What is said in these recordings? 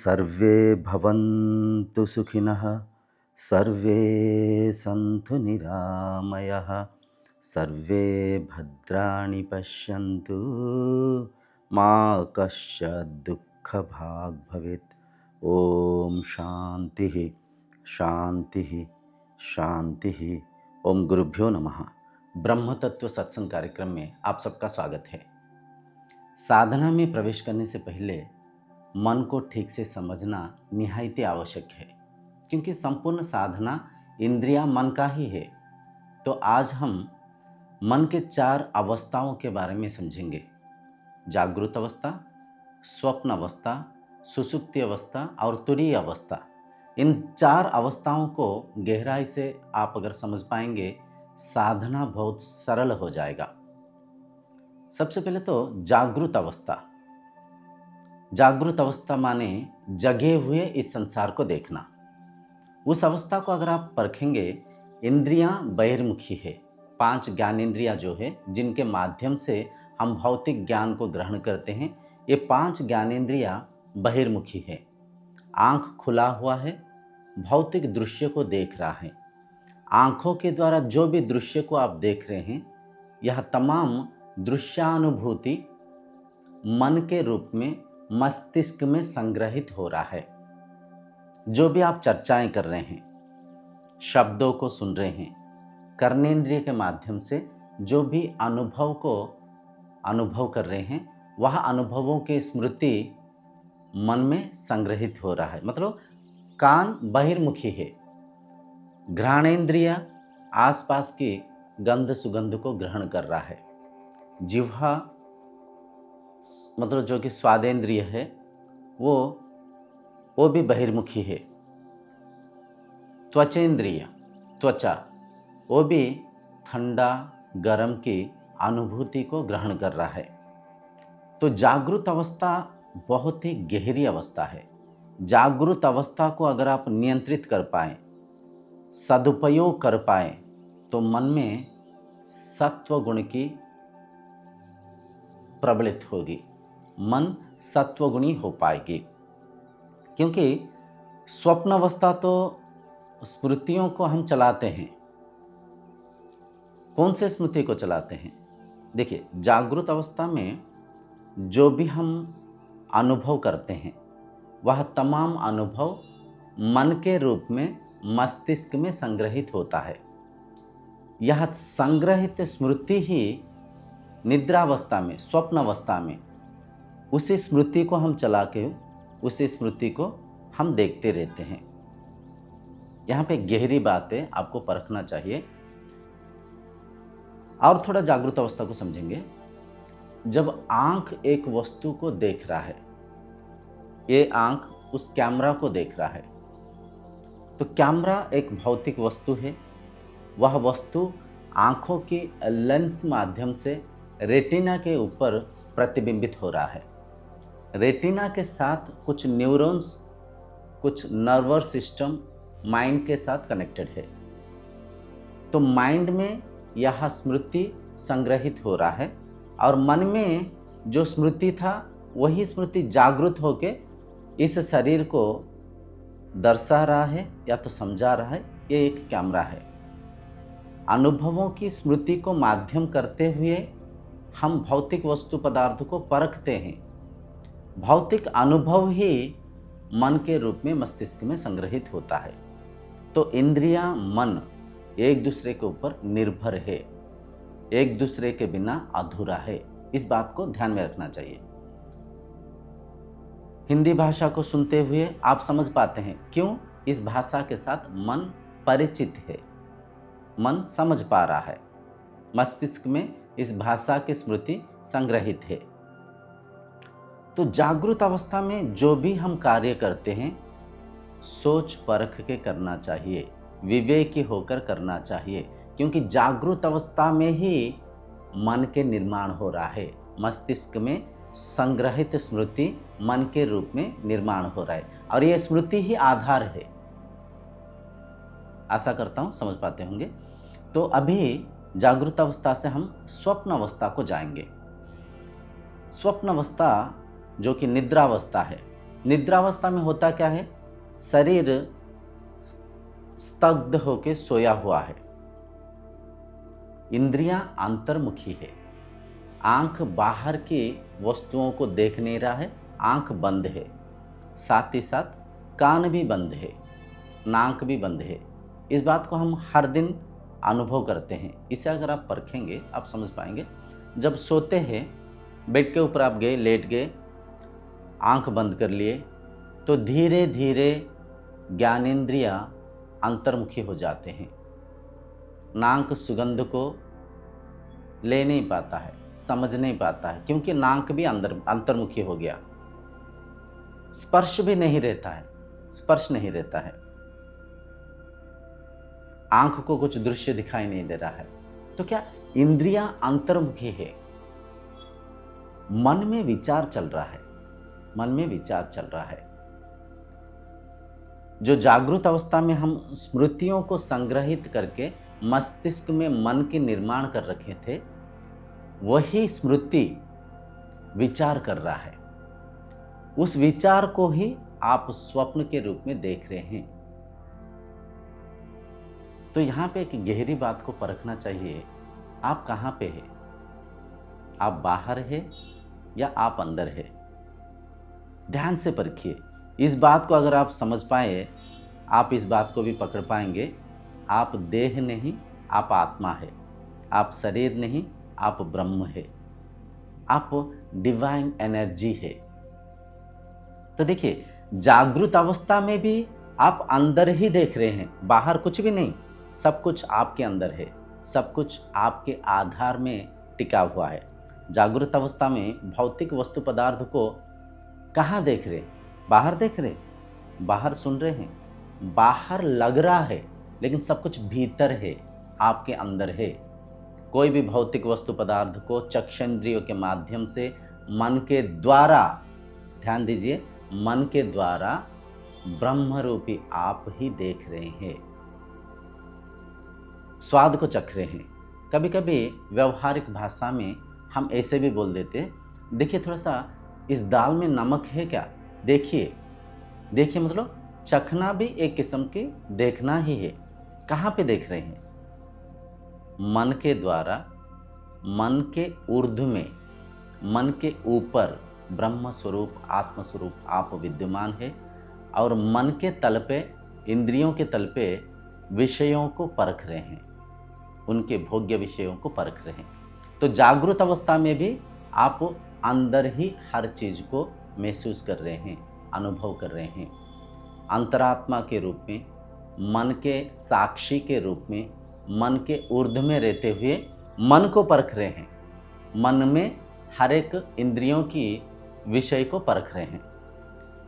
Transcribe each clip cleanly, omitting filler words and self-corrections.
सर्वे भवन्तु सुखिनः, सर्वे सन्तु निरामयः, सर्वे भद्राणि पश्यन्तु, मा कश्चित् दुःखभाग् भवेत्। ओम शांति शांति शांति। ओम गुरुभ्यो नमः। ब्रह्म तत्व सत्संग कार्यक्रम में आप सबका स्वागत है। साधना में प्रवेश करने से पहले मन को ठीक से समझना निहायत आवश्यक है, क्योंकि संपूर्ण साधना इंद्रिया मन का ही है। तो आज हम मन के 4 अवस्थाओं के बारे में समझेंगे। जागृत अवस्था, स्वप्न अवस्था, सुषुप्ति अवस्था और तुरीय अवस्था। इन 4 अवस्थाओं को गहराई से आप अगर समझ पाएंगे, साधना बहुत सरल हो जाएगा। सबसे पहले तो जागृत अवस्था। जागृत अवस्था माने जगे हुए इस संसार को देखना। उस अवस्था को अगर आप परखेंगे, इंद्रियां बहिर्मुखी है। 5 ज्ञानेंद्रियां जो है, जिनके माध्यम से हम भौतिक ज्ञान को ग्रहण करते हैं, ये 5 ज्ञानेंद्रियां बहिर्मुखी है। आंख खुला हुआ है, भौतिक दृश्य को देख रहा है। आंखों के द्वारा जो भी दृश्य को आप देख रहे हैं, यह तमाम दृश्यानुभूति मन के रूप में मस्तिष्क में संग्रहित हो रहा है। जो भी आप चर्चाएं कर रहे हैं, शब्दों को सुन रहे हैं, कर्नेंद्रिय के माध्यम से जो भी अनुभव को अनुभव कर रहे हैं, वह अनुभवों की स्मृति मन में संग्रहित हो रहा है। मतलब कान बहिर्मुखी है, घ्राणेंद्रिय आसपास की गंध सुगंध को ग्रहण कर रहा है। जिह्वा मतलब जो कि स्वादेंद्रिय है, वो भी बहिर्मुखी है। त्वचेंद्रिय, त्वचा, वो भी ठंडा गर्म की अनुभूति को ग्रहण कर रहा है। तो जागृत अवस्था बहुत ही गहरी अवस्था है। जागृत अवस्था को अगर आप नियंत्रित कर पाएं, सदुपयोग कर पाएं, तो मन में सत्व गुण की प्रबलित होगी, मन सत्वगुणी हो पाएगी। क्योंकि स्वप्न अवस्था तो स्मृतियों को हम चलाते हैं। कौन से स्मृति को चलाते हैं? देखिए, जागृत अवस्था में जो भी हम अनुभव करते हैं, वह तमाम अनुभव मन के रूप में मस्तिष्क में संग्रहित होता है। यह संग्रहित स्मृति ही निद्रावस्था में, स्वप्न अवस्था में, उसी स्मृति को हम चला के उसी स्मृति को हम देखते रहते हैं। यहाँ पे गहरी बातें आपको परखना चाहिए। और थोड़ा जागृत अवस्था को समझेंगे। जब आंख एक वस्तु को देख रहा है, ये आंख उस कैमरा को देख रहा है, तो कैमरा एक भौतिक वस्तु है। वह वस्तु आंखों की लेंस माध्यम से रेटिना के ऊपर प्रतिबिंबित हो रहा है। रेटिना के साथ कुछ न्यूरॉन्स, कुछ नर्वस सिस्टम माइंड के साथ कनेक्टेड है। तो माइंड में यह स्मृति संग्रहित हो रहा है, और मन में जो स्मृति था, वही स्मृति जागृत होके इस शरीर को दर्शा रहा है या तो समझा रहा है। ये एक कैमरा है। अनुभवों की स्मृति को माध्यम करते हुए हम भौतिक वस्तु पदार्थ को परखते हैं। भौतिक अनुभव ही मन के रूप में मस्तिष्क में संग्रहित होता है। तो इंद्रियां, मन एक दूसरे के ऊपर निर्भर है, एक दूसरे के बिना अधूरा है। इस बात को ध्यान में रखना चाहिए। हिंदी भाषा को सुनते हुए आप समझ पाते हैं क्यों इस भाषा के साथ मन परिचित है, मन समझ पा रहा है। मस्तिष्क में इस भाषा की स्मृति संग्रहित है। तो जागृत अवस्था में जो भी हम कार्य करते हैं, सोच परख के करना चाहिए, विवेकी होकर करना चाहिए, क्योंकि जागृत अवस्था में ही मन के निर्माण हो रहा है। मस्तिष्क में संग्रहित स्मृति मन के रूप में निर्माण हो रहा है, और यह स्मृति ही आधार है। आशा करता हूं समझ पाते होंगे। तो अभी जागृत अवस्था से हम स्वप्न अवस्था को जाएंगे। स्वप्न अवस्था जो कि निद्रावस्था है, निद्रावस्था में होता क्या है, शरीर स्तब्ध होकर सोया हुआ है, इंद्रियां अंतर्मुखी है, आंख बाहर की वस्तुओं को देख नहीं रहा है, आंख बंद है, साथ ही साथ कान भी बंद है, नाक भी बंद है। इस बात को हम हर दिन अनुभव करते हैं। इसे अगर आप परखेंगे आप समझ पाएंगे। जब सोते हैं, बेड के ऊपर आप गए, लेट गए, आंख बंद कर लिए, तो धीरे धीरे ज्ञानेंद्रियां अंतर्मुखी हो जाते हैं। नाक सुगंध को ले नहीं पाता है, समझ नहीं पाता है, क्योंकि नाक भी अंतर्मुखी हो गया। स्पर्श भी नहीं रहता है, स्पर्श नहीं रहता है, आंख को कुछ दृश्य दिखाई नहीं दे रहा है। तो क्या इंद्रियां अंतर्मुखी है, मन में विचार चल रहा है, मन में विचार चल रहा है। जो जागृत अवस्था में हम स्मृतियों को संग्रहित करके मस्तिष्क में मन के निर्माण कर रखे थे, वही स्मृति विचार कर रहा है। उस विचार को ही आप स्वप्न के रूप में देख रहे हैं। तो यहां पे एक गहरी बात को परखना चाहिए, आप कहां पे है, आप बाहर है या आप अंदर है। ध्यान से परखिए। इस बात को अगर आप समझ पाए, आप इस बात को भी पकड़ पाएंगे, आप देह नहीं, आप आत्मा है, आप शरीर नहीं, आप ब्रह्म है, आप डिवाइन एनर्जी है। तो देखिए, जागृत अवस्था में भी आप अंदर ही देख रहे हैं, बाहर कुछ भी नहीं, सब कुछ आपके अंदर है, सब कुछ आपके आधार में टिका हुआ है। जागृत अवस्था में भौतिक वस्तु पदार्थ को कहाँ देख रहे, बाहर देख रहे, बाहर सुन रहे हैं, बाहर लग रहा है, लेकिन सब कुछ भीतर है, आपके अंदर है। कोई भी भौतिक वस्तु पदार्थ को चक्षेंद्रियों के माध्यम से मन के द्वारा, ध्यान दीजिए, मन के द्वारा ब्रह्म रूपी आप ही देख रहे हैं, स्वाद को चख रहे हैं। कभी कभी व्यवहारिक भाषा में हम ऐसे भी बोल देते, देखिए थोड़ा सा इस दाल में नमक है क्या, देखिए। देखिए मतलब चखना भी एक किस्म की देखना ही है। कहाँ पे देख रहे हैं, मन के द्वारा, मन के ऊर्ध्व में, मन के ऊपर ब्रह्म स्वरूप, आत्म स्वरूप आप विद्यमान है, और मन के तल पे, इंद्रियों के तल पे विषयों को परख रहे हैं, उनके भोग्य विषयों को परख रहे हैं। तो जागृत अवस्था में भी आप अंदर ही हर चीज को महसूस कर रहे हैं, अनुभव कर रहे हैं। अंतरात्मा के रूप में, मन के साक्षी के रूप में, मन के ऊर्ध्व में रहते हुए मन को परख रहे हैं, मन में हर एक इंद्रियों की विषय को परख रहे हैं।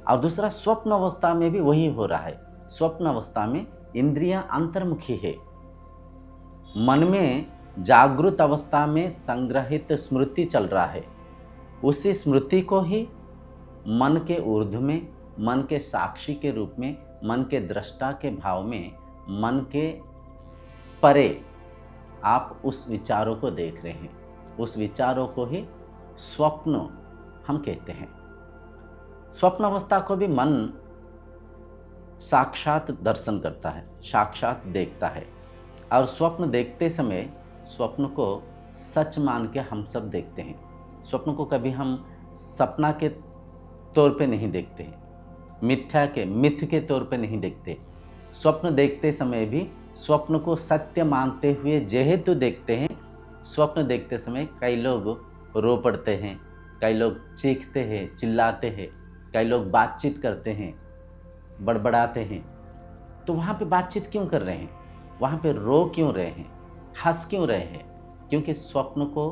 और दूसरा, स्वप्न अवस्था में भी वही हो रहा है। स्वप्न अवस्था में इंद्रियां अंतर्मुखी है, मन में जागृत अवस्था में संग्रहित स्मृति चल रहा है, उसी स्मृति को ही मन के ऊर्ध्व में, मन के साक्षी के रूप में, मन के दृष्टा के भाव में, मन के परे आप उस विचारों को देख रहे हैं। उस विचारों को ही स्वप्न हम कहते हैं। स्वप्न अवस्था को भी मन साक्षात दर्शन करता है, साक्षात देखता है। और स्वप्न देखते समय स्वप्न को सच मान के हम सब देखते हैं। स्वप्न को कभी हम सपना के तौर पे नहीं देखते हैं, मिथ के तौर पे नहीं देखते। स्वप्न देखते समय भी स्वप्न को सत्य मानते हुए जेहेतु देखते हैं। स्वप्न देखते समय कई लोग रो पड़ते हैं, कई लोग चीखते हैं, चिल्लाते हैं, कई लोग बातचीत करते हैं, बड़बड़ाते हैं। तो वहाँ पे बातचीत क्यों कर रहे हैं, वहाँ पे रो क्यों रहे हैं, हंस क्यों रहे हैं? क्योंकि स्वप्न को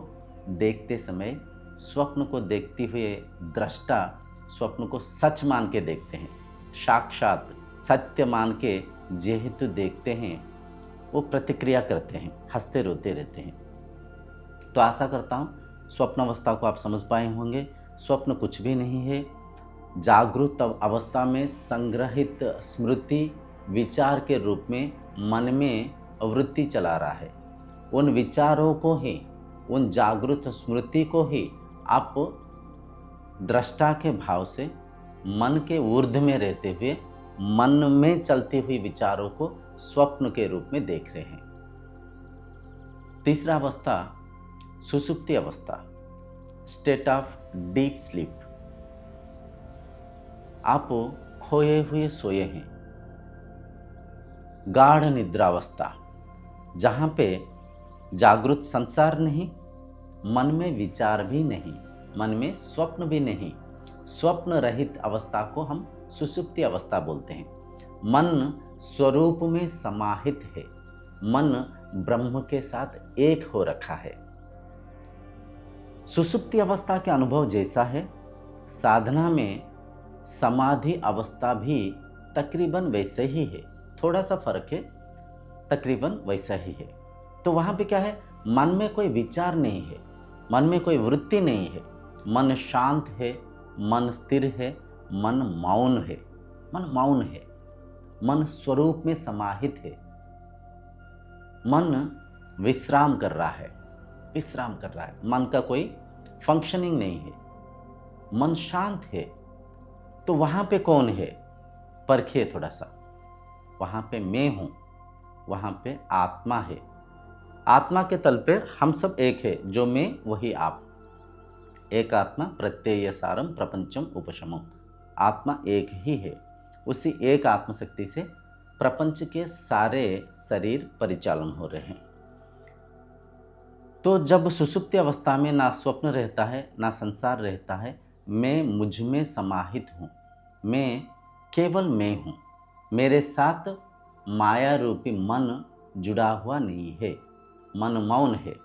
देखते समय, स्वप्न को देखते हुए दृष्टा स्वप्न को सच मान के देखते हैं, साक्षात सत्य मान के जेहेतु देखते हैं, वो प्रतिक्रिया करते हैं, हंसते रोते रहते हैं। तो आशा करता हूँ स्वप्न अवस्था को आप समझ पाए होंगे। स्वप्न कुछ भी नहीं है, जागृत अवस्था में संग्रहित स्मृति विचार के रूप में मन में वृत्ति चला रहा है। उन विचारों को ही, उन जागृत स्मृति को ही आप दृष्टा के भाव से मन के ऊर्ध्व में रहते हुए मन में चलती हुई विचारों को स्वप्न के रूप में देख रहे हैं। तीसरा अवस्था सुषुप्ति अवस्था, स्टेट ऑफ डीप स्लीप। आप खोए हुए सोए हैं, गाढ़ निद्रावस्था, जहां पे जागृत संसार नहीं, मन में विचार भी नहीं, मन में स्वप्न भी नहीं, स्वप्न रहित अवस्था को हम सुषुप्ति अवस्था बोलते हैं। मन स्वरूप में समाहित है, मन ब्रह्म के साथ एक हो रखा है। सुषुप्ति अवस्था के अनुभव जैसा है, साधना में समाधि अवस्था भी तकरीबन वैसे ही है, थोड़ा सा फर्क है, तकरीबन वैसा ही है। तो वहाँ पे क्या है, मन में कोई विचार नहीं है, मन में कोई वृत्ति नहीं है, मन शांत है, मन स्थिर है, मन मौन है, मन मौन है, मन स्वरूप में समाहित है, मन विश्राम कर रहा है, विश्राम कर रहा है, मन का कोई फंक्शनिंग नहीं है, मन शांत है। तो वहाँ पे कौन है, परखिए थोड़ा सा। वहाँ पे मैं हूँ, वहाँ पे आत्मा है, आत्मा के तल पे हम सब एक है, जो मैं वही आप। एक आत्मा प्रत्यय सारम प्रपंचम उपशमम, आत्मा एक ही है। उसी एक आत्मशक्ति से प्रपंच के सारे शरीर परिचालन हो रहे हैं। तो जब सुषुप्ति अवस्था में ना स्वप्न रहता है ना संसार रहता है, मैं मुझ में समाहित हूँ, मैं केवल मैं हूँ, मेरे साथ माया रूपी मन जुड़ा हुआ नहीं है, मन मौन है।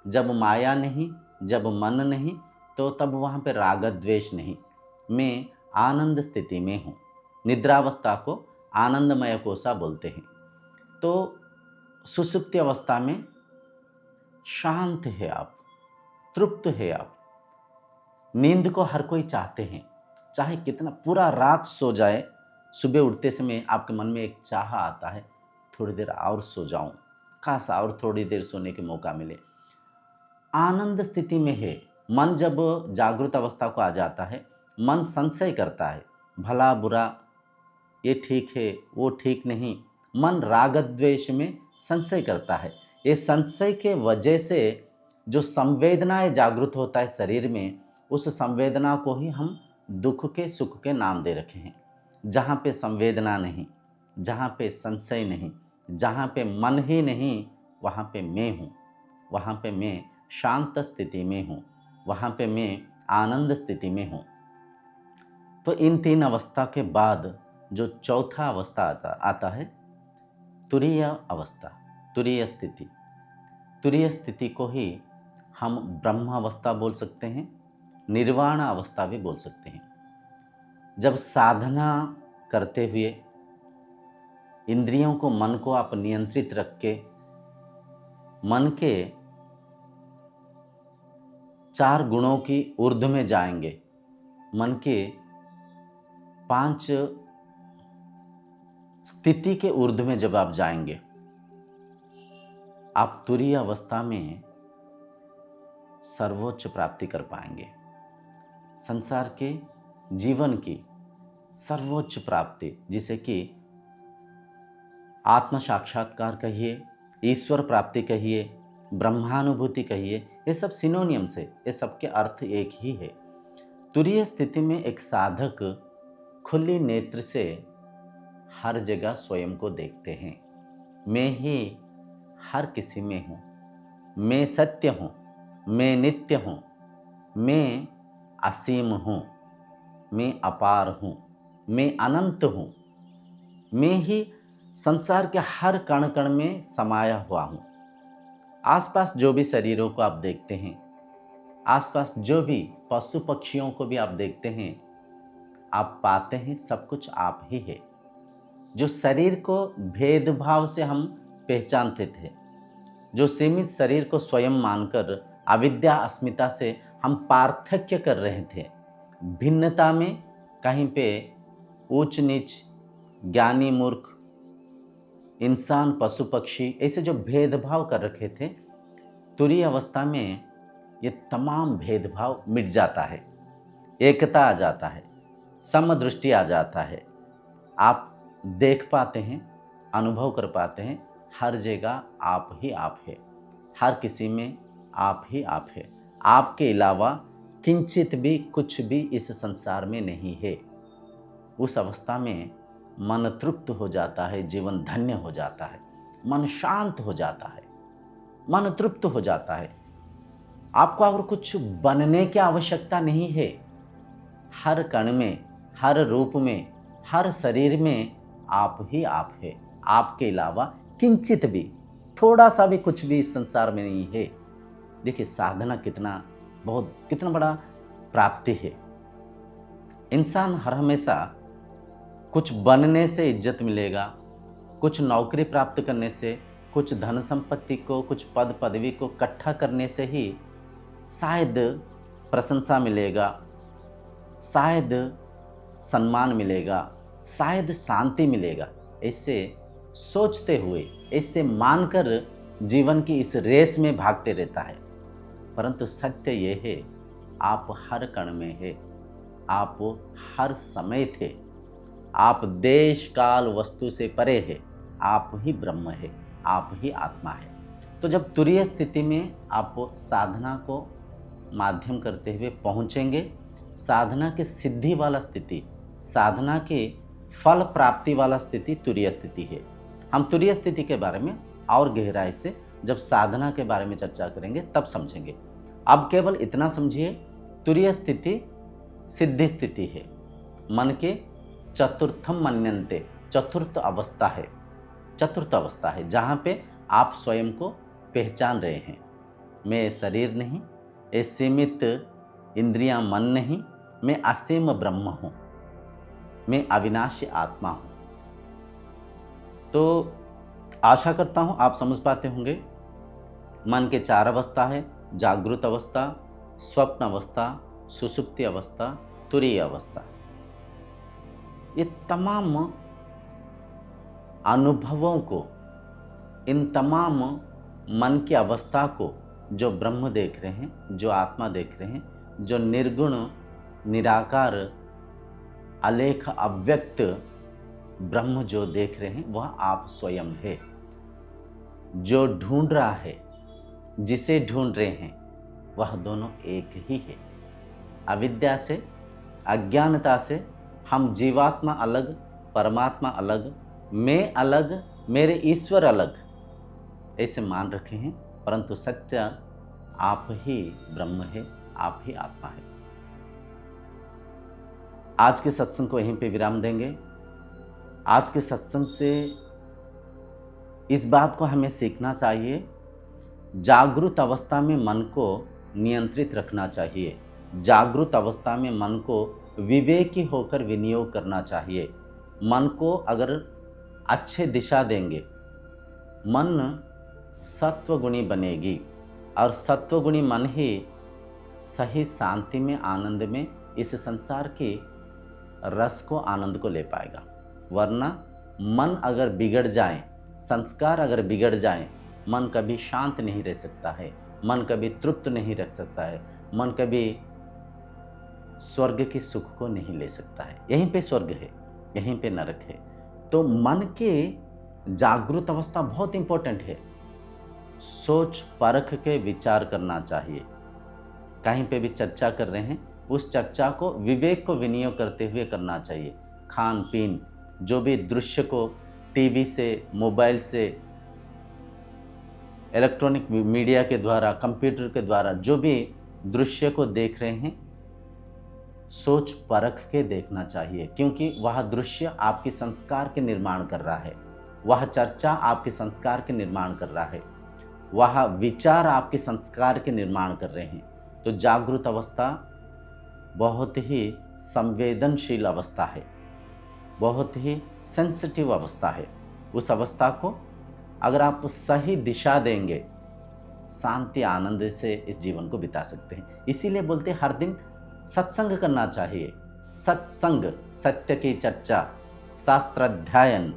जब माया नहीं, जब मन नहीं, तो तब वहाँ पे राग द्वेष नहीं, मैं आनंद स्थिति में हूँ। निद्रावस्था को आनंदमय कोसा बोलते हैं। तो सुषुप्ति अवस्था में शांत है आप, तृप्त है आप। नींद को हर कोई चाहते हैं, चाहे कितना पूरा रात सो जाए, सुबह उठते समय आपके मन में एक चाह आता है, थोड़ी देर और सो जाऊं, काश और थोड़ी देर सोने के मौका मिले। आनंद स्थिति में है मन। जब जागृत अवस्था को आ जाता है, मन संशय करता है, भला बुरा, ये ठीक है वो ठीक नहीं, मन राग द्वेष में संशय करता है। ये संशय के वजह से जो संवेदनाएं जागृत होता है शरीर में, उस संवेदना को ही हम दुख के सुख के नाम दे रखे हैं। जहाँ पे संवेदना नहीं, जहाँ पे संशय नहीं, जहाँ पे मन ही नहीं, वहाँ पे मैं हूँ, वहाँ पे मैं शांत स्थिति में हूँ, वहाँ पे मैं आनंद स्थिति में हूँ। तो इन तीन अवस्था के बाद जो चौथा अवस्था आता है, तुरीय अवस्था, तुरीय स्थिति। तुरीय स्थिति को ही हम ब्रह्म अवस्था बोल सकते हैं, निर्वाण अवस्था भी बोल सकते हैं। जब साधना करते हुए इंद्रियों को, मन को आप नियंत्रित रख के मन के 4 गुणों की ऊर्ध्व में जाएंगे, मन के 5 स्थिति के ऊर्ध्व में जब आप जाएंगे, आप तुरीय अवस्था में सर्वोच्च प्राप्ति कर पाएंगे। संसार के जीवन की सर्वोच्च प्राप्ति, जिसे कि आत्म साक्षात्कार कहिए, ईश्वर प्राप्ति कहिए, ब्रह्मानुभूति कहिए, ये सब सिनोनियम्स है, ये सब के अर्थ एक ही है। तुरीय स्थिति में एक साधक खुली नेत्र से हर जगह स्वयं को देखते हैं। मैं ही हर किसी में हूँ, मैं सत्य हूँ, मैं नित्य हूँ, मैं असीम हूँ, मैं अपार हूँ, मैं अनंत हूँ, मैं ही संसार के हर कण कण में समाया हुआ हूँ। आसपास जो भी शरीरों को आप देखते हैं, आसपास जो भी पशु पक्षियों को भी आप देखते हैं, आप पाते हैं सब कुछ आप ही है। जो शरीर को भेदभाव से हम पहचानते थे, जो सीमित शरीर को स्वयं मानकर अविद्या अस्मिता से हम पार्थक्य कर रहे थे, भिन्नता में कहीं पे ऊंच नीच, ज्ञानी मूर्ख, इंसान पशु पक्षी, ऐसे जो भेदभाव कर रखे थे, तुरीय अवस्था में ये तमाम भेदभाव मिट जाता है, एकता आ जाता है। समदृष्टि आ जाता है। आप देख पाते हैं, अनुभव कर पाते हैं, हर जगह आप ही आप है, हर किसी में आप ही आप है। आपके अलावा किंचित भी कुछ भी इस संसार में नहीं है। उस अवस्था में मन तृप्त हो जाता है, जीवन धन्य हो जाता है, मन शांत हो जाता है, मन तृप्त हो जाता है। आपको और कुछ बनने की आवश्यकता नहीं है। हर कण में, हर रूप में, हर शरीर में आप ही आप है। आपके अलावा किंचित भी, थोड़ा सा भी कुछ भी इस संसार में नहीं है। देखिए साधना कितना बड़ा प्राप्ति है। इंसान हर हमेशा कुछ बनने से इज्जत मिलेगा, कुछ नौकरी प्राप्त करने से, कुछ धन संपत्ति को, कुछ पद पदवी को इकट्ठा करने से ही शायद प्रशंसा मिलेगा, शायद सम्मान मिलेगा, शायद शांति मिलेगा। ऐसे सोचते हुए, ऐसे मानकर जीवन की इस रेस में भागते रहता है। परंतु सत्य ये है, आप हर कण में है, आप हर समय थे, आप देश काल वस्तु से परे है, आप ही ब्रह्म है, आप ही आत्मा है। तो जब तुरीय स्थिति में आप साधना को माध्यम करते हुए पहुँचेंगे, साधना के सिद्धि वाला स्थिति, साधना के फल प्राप्ति वाला स्थिति तुरीय स्थिति है। हम तुरीय स्थिति के बारे में और गहराई से जब साधना के बारे में चर्चा करेंगे तब समझेंगे। अब केवल इतना समझिए, तुरीय स्थिति सिद्धि स्थिति है, मन के चतुर्थम मन्यन्ते, चतुर्थ अवस्था है, चतुर्थ अवस्था है जहाँ पे आप स्वयं को पहचान रहे हैं। मैं शरीर नहीं, ये सीमित इंद्रियां मन नहीं, मैं असीम ब्रह्म हूँ, मैं अविनाशी आत्मा हूँ। तो आशा करता हूँ आप समझ पाते होंगे। मन के 4 अवस्था है, जागृत अवस्था, स्वप्न अवस्था, सुषुप्ति अवस्था, तुरीय अवस्था। ये तमाम अनुभवों को, इन तमाम मन की अवस्था को जो ब्रह्म देख रहे हैं, जो आत्मा देख रहे हैं, जो निर्गुण निराकार अलेख अव्यक्त ब्रह्म जो देख रहे हैं, वह आप स्वयं है। जो ढूंढ रहा है, जिसे ढूंढ रहे हैं, वह दोनों एक ही है। अविद्या से, अज्ञानता से हम जीवात्मा अलग, परमात्मा अलग, मैं अलग, मेरे ईश्वर अलग ऐसे मान रखे हैं। परंतु सत्य आप ही ब्रह्म है, आप ही आत्मा है। आज के सत्संग को यहीं पे विराम देंगे। आज के सत्संग से इस बात को हमें सीखना चाहिए, जागृत अवस्था में मन को नियंत्रित रखना चाहिए, जागृत अवस्था में मन को विवेकी होकर विनियोग करना चाहिए। मन को अगर अच्छे दिशा देंगे, मन सत्वगुणी बनेगी और सत्वगुणी मन ही सही शांति में, आनंद में, इस संसार के रस को, आनंद को ले पाएगा। वरना मन अगर बिगड़ जाए, संस्कार अगर बिगड़ जाए, मन कभी शांत नहीं रह सकता है, मन कभी तृप्त नहीं रख सकता है, मन कभी स्वर्ग के सुख को नहीं ले सकता है। यहीं पे स्वर्ग है, यहीं पे नरक है। तो मन के जागृत अवस्था बहुत इंपॉर्टेंट है। सोच परख के विचार करना चाहिए। कहीं पे भी चर्चा कर रहे हैं, उस चर्चा को विवेक को विनियोग करते हुए करना चाहिए। खान पीन, जो भी दृश्य को टीवी से, मोबाइल से, इलेक्ट्रॉनिक मीडिया के द्वारा, कंप्यूटर के द्वारा जो भी दृश्य को देख रहे हैं, सोच परख के देखना चाहिए, क्योंकि वह दृश्य आपके संस्कार के निर्माण कर रहा है, वह चर्चा आपके संस्कार के निर्माण कर रहा है, वह विचार आपके संस्कार के निर्माण कर रहे हैं। तो जागृत अवस्था बहुत ही संवेदनशील अवस्था है, बहुत ही सेंसिटिव अवस्था है। उस अवस्था को अगर आप सही दिशा देंगे, शांति आनंद से इस जीवन को बिता सकते हैं। इसीलिए बोलते हैं हर दिन सत्संग करना चाहिए। सत्संग, सत्य की चर्चा, शास्त्र अध्ययन,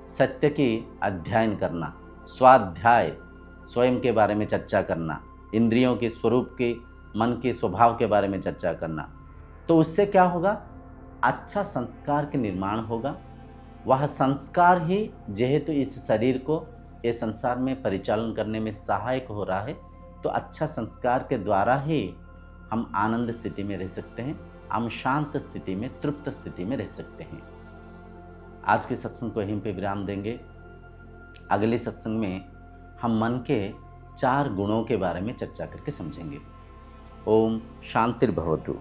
सत्य की अध्ययन करना, स्वाध्याय, स्वयं के बारे में चर्चा करना, इंद्रियों के स्वरूप के, मन के स्वभाव के बारे में चर्चा करना। तो उससे क्या होगा? अच्छा संस्कार के निर्माण होगा। वह संस्कार ही जेहेतु इस शरीर को ये संसार में परिचालन करने में सहायक हो रहा है, तो अच्छा संस्कार के द्वारा ही हम आनंद स्थिति में रह सकते हैं, हम शांत स्थिति में, तृप्त स्थिति में रह सकते हैं। आज के सत्संग को यहीं पे विराम देंगे। अगले सत्संग में हम मन के 4 गुणों के बारे में चर्चा करके समझेंगे। ओम शांतिर्भवतु।